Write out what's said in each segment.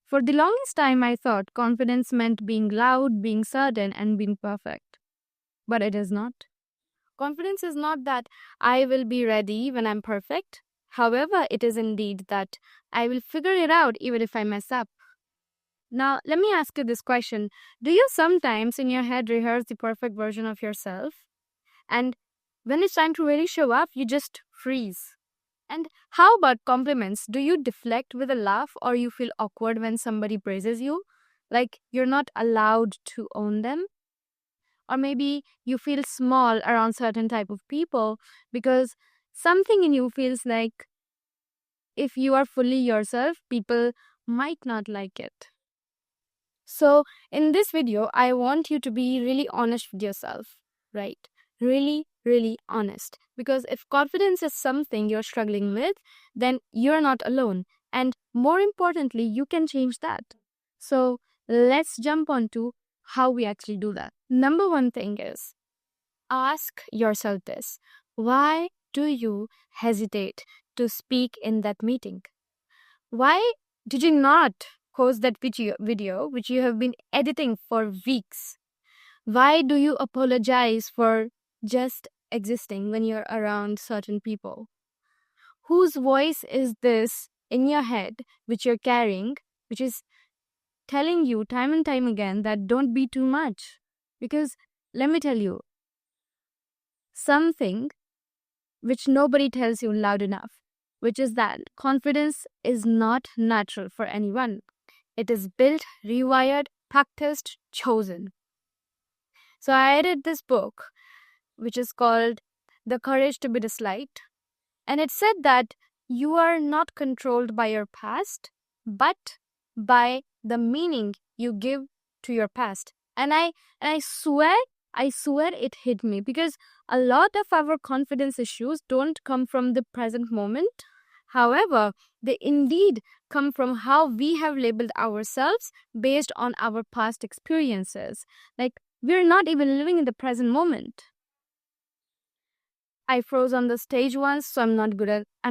For the longest time, I thought confidence meant being loud, being certain, and being perfect. But it is not. Confidence is not that I will be ready when I'm perfect. However, it is indeed that I will figure it out even if I mess up. Now, let me ask you this question. Do you sometimes in your head rehearse the perfect version of yourself? And when it's time to really show up, you just freeze. And how about compliments? Do you deflect with a laugh or you feel awkward when somebody praises you? Like you're not allowed to own them? Or maybe you feel small around certain type of people because something in you feels like if you are fully yourself, people might not like it. So, in this video, I want you to be really honest with yourself, right? Really, really honest. Because if confidence is something you're struggling with, then you're not alone. And more importantly, you can change that. So, let's jump on to how we actually do that. Number one thing is ask yourself this: why do you hesitate to speak in that meeting? Why did you not post that video which you have been editing for weeks? Why do you apologize for just existing when you're around certain people? Whose voice is this in your head which you're carrying, which is telling you time and time again that don't be too much? Because let me tell you something which nobody tells you loud enough, which is that confidence is not natural for anyone. It is built, rewired, practiced, chosen. So I read this book, which is called The Courage to be Disliked. And it said that you are not controlled by your past, but by the meaning you give to your past. And I swear it hit me because a lot of our confidence issues don't come from the present moment. However, they indeed come from how we have labeled ourselves based on our past experiences. Like, we're not even living in the present moment. I froze on the stage once, so I'm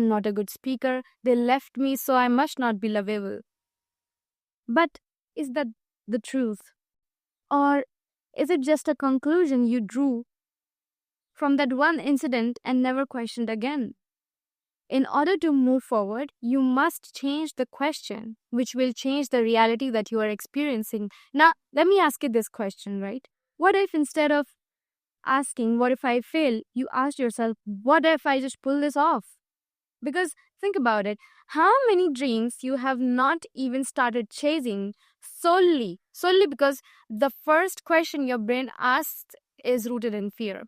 not a good speaker. They left me, so I must not be lovable. But is that the truth? Or is it just a conclusion you drew from that one incident and never questioned again? In order to move forward, you must change the question, which will change the reality that you are experiencing. Now, let me ask you this question, right? What if instead of asking, what if I fail, you ask yourself, what if I just pull this off? Because think about it, how many dreams you have not even started chasing solely because the first question your brain asks is rooted in fear.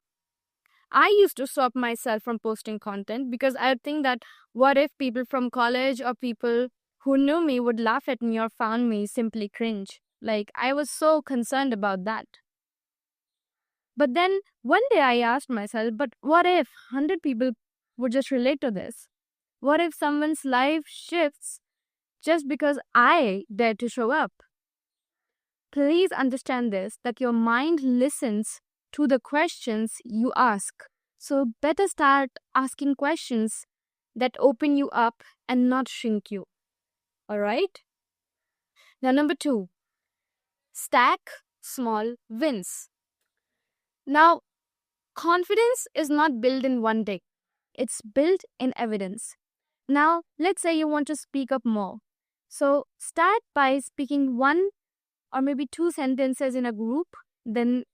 I used to stop myself from posting content because I would think that what if people from college or people who knew me would laugh at me or found me simply cringe? Like, I was so concerned about that. But then one day I asked myself, but what if 100 people would just relate to this? What if someone's life shifts just because I dare to show up? Please understand this, that your mind listens to the questions you ask. So better start asking questions that open you up and not shrink you. All right? Now, number 2, stack small wins. Now, confidence is not built in one day. It's built in evidence. Now, let's say you want to speak up more. So start by speaking 1 or maybe 2 sentences in a group, then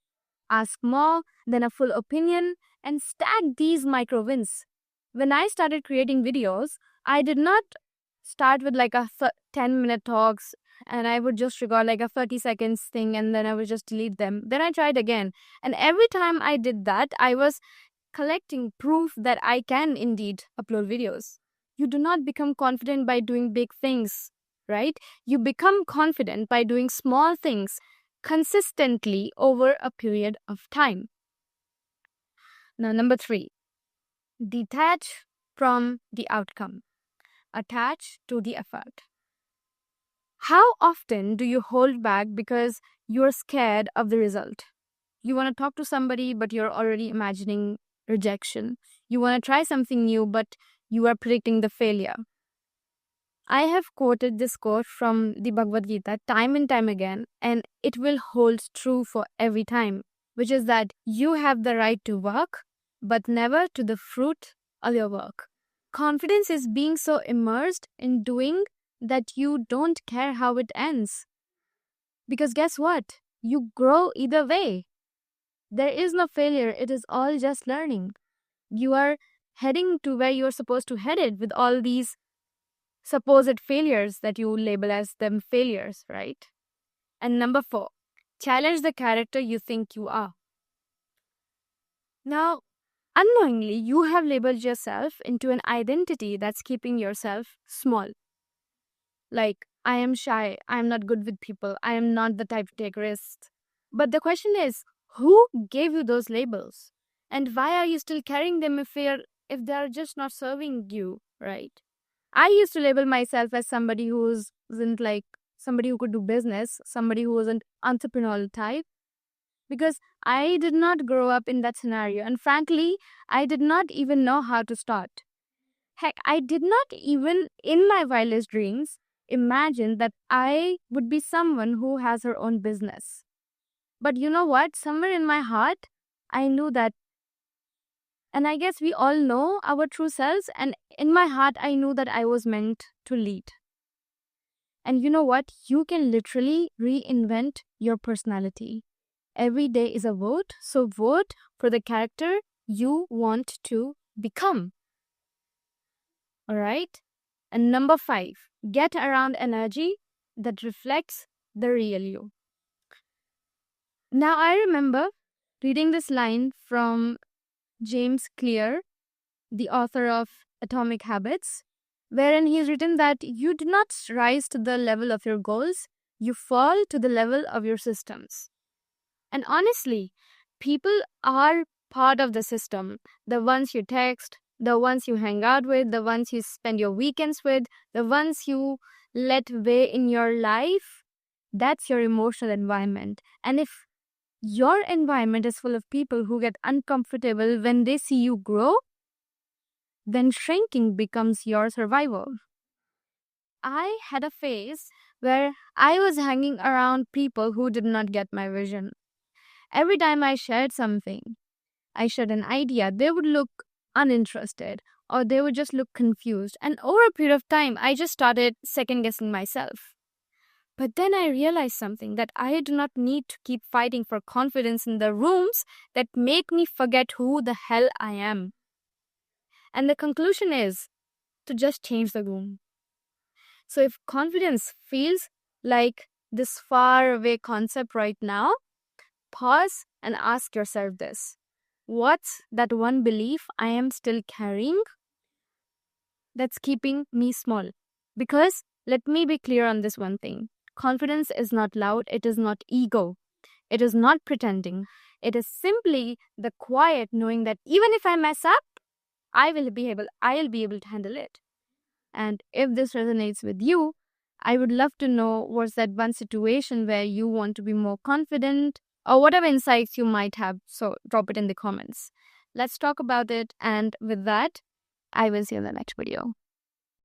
ask more, then a full opinion, and stack these micro wins. When I started creating videos, I did not start with like a 10-minute talks and I would just record like a 30 seconds thing and then I would just delete them. Then I tried again. And every time I did that, I was collecting proof that I can indeed upload videos. You do not become confident by doing big things, right? You become confident by doing small things consistently over a period of time. Now, number 3, detach from the outcome, attach to the effort. How often do you hold back because you're scared of the result? You want to talk to somebody, but you're already imagining rejection. You want to try something new, but you are predicting the failure. I have quoted this quote from the Bhagavad Gita time and time again, and it will hold true for every time, which is that you have the right to work, but never to the fruit of your work. Confidence is being so immersed in doing that you don't care how it ends. Because guess what? You grow either way. There is no failure, it is all just learning. You are heading to where you are supposed to head it with all these supposed failures that you label as them failures, right? And number 4, challenge the character you think you are. Now, unknowingly, you have labeled yourself into an identity that's keeping yourself small. Like, I am shy, I am not good with people, I am not the type to take risks. But the question is, who gave you those labels? And why are you still carrying them if they are just not serving you, right? I used to label myself as somebody who wasn't like somebody who could do business, somebody who was an entrepreneurial type, because I did not grow up in that scenario. And frankly, I did not even know how to start. Heck, I did not even in my wildest dreams imagine that I would be someone who has her own business. But you know what? Somewhere in my heart, I knew that. And I guess we all know our true selves. And in my heart, I knew that I was meant to lead. And you know what? You can literally reinvent your personality. Every day is a vote. So vote for the character you want to become. All right? And number 5, get around energy that reflects the real you. Now, I remember reading this line from James Clear, the author of Atomic Habits, wherein he's written that you do not rise to the level of your goals, you fall to the level of your systems. And honestly, people are part of the system. The ones you text, the ones you hang out with, the ones you spend your weekends with, the ones you let weigh in your life, that's your emotional environment. And if your environment is full of people who get uncomfortable when they see you grow, then shrinking becomes your survival. I had a phase where I was hanging around people who did not get my vision. Every time I shared something, I shared an idea, they would look uninterested or they would just look confused. And over a period of time, I just started second guessing myself. But then I realized something, that I do not need to keep fighting for confidence in the rooms that make me forget who the hell I am. And the conclusion is to just change the room. So if confidence feels like this far away concept right now, pause and ask yourself this. What's that one belief I am still carrying that's keeping me small? Because let me be clear on this one thing. Confidence is not loud. It is not ego. It is not pretending. It is simply the quiet knowing that even if I mess up, I'll be able to handle it. And if this resonates with you, I would love to know what's that one situation where you want to be more confident or whatever insights you might have. So drop it in the comments. Let's talk about it. And with that, I will see you in the next video.